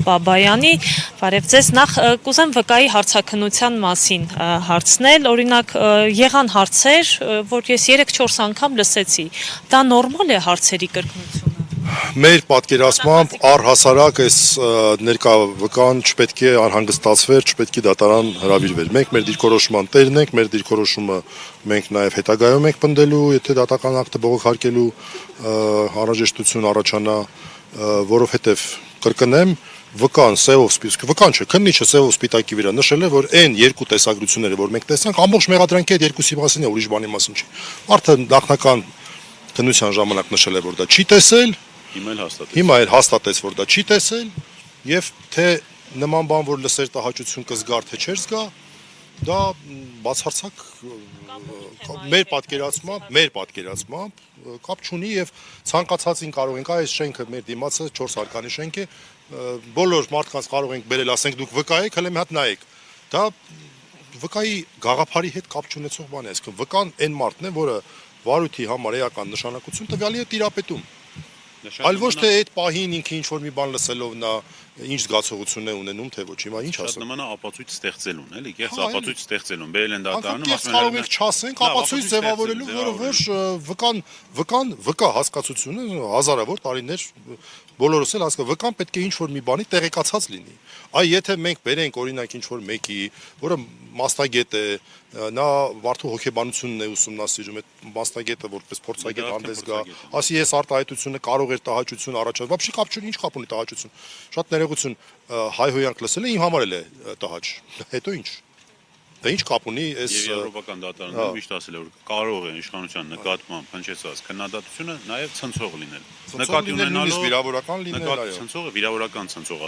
Բաբայանի, բարև ձեզ, նախ կուզեմ վկայի հարցաքննության մասին հարցնել, օրինակ եղան հարցեր, որ ես 3-4 անգամ լսեցի, դա նորմալ է հարցերի կրկնությունը։ Մեր պատկերացմամբ առհասարակ այս ներկա վկան չպետք է անհանգստացվեր, չպետք է դատարան հրավիրվեր։ Մենք մեր դիրքորոշման տերն ենք, մեր դիրքորոշումը մենք նաև հետագայում ենք պնդելու, եթե դատական ակտը բողոքարկելու անհրաժեշտություն առաջանա, որովհետև կրկնեմ, վկան սևով սպիտակ, վկան չէ, քննիչը սևով սպիտակի վրա նշել է, որ այն երկու տեսագրությունները, որ մենք տեսանք, ամբողջ մեղադրանքի այդ երկուսի մասին է, ուրիշ բանի մասին չի։ Մարդը նախնական քննության ժամանակ նշել է, որ դա չի տեսել, հիմա էլ հաստատեց, որ դա չի տեսել, եւ թե նման բան, որ լսեր տհաճություն կզգար, թե չէր զգա, դա բացարձակ մեր պատկերացմամբ կապ չունի եւ ցանկացածին կարող ենք, այս շենքը մեր դիմացը 4 հարկանի շենք է, բոլոր մարդկանց կարող ենք բերել, ասենք դուք վկա եք, հələ մի հատ նայեք։ Դա վկայի գաղափարի հետ կապ չունեցող բան է, այսինքն վկան այն մարդն է, որը վարույթի համար էական նշանակություն տվյալի է տիրապետում։ Այլ ոչ թե այդ պահին ինքը ինչ-որ մի բան լսելով նա ինչ զգացողություն է ունենում, թե ոչ, հիմա ինչ ասեմ։ Շատ նման է ապացույց ստեղծելուն, էլի, կեղծ ապացույց ստեղծելուն, բերել են դատարանում, ասում կարող ենք չասենք, ապացույց ձևավորելու, որը ոչ վկա հասկացությունը հազարավոր տարիներ բոլորս էլ հասկանում, վկան պետք է ինչ-որ մի բանի տեղեկացած լինի։ Այ եթե մենք բերենք օրինակ ինչ-որ մեկի, որը մասնագետ է, նա մարդու հոգեբանությունն է ուսումնասիրում, այդ մասնագետը որպես փորձագետ հանդես գա, ասի ես արտահայտությունը կարող էր տհաճություն առաջացնել, բաբշի կապ չունի, ինչ կապ ունի տհաճություն։ Շատ ներողություն, հայհոյանք լսել է, իմ համար էլ է տհաճ։ Հետո ինչ։ Դա ինչ կապ ունի այս եվրոպական դատարանները միշտ ասել է, որ կարող է իշխանության նկատմամբ հնչեցած քննադատությունը նաև ցնցող լինել։ նկատի ունենալով վիրավորական լինել, այո։ Ցնցողը վիրավորական ցնցող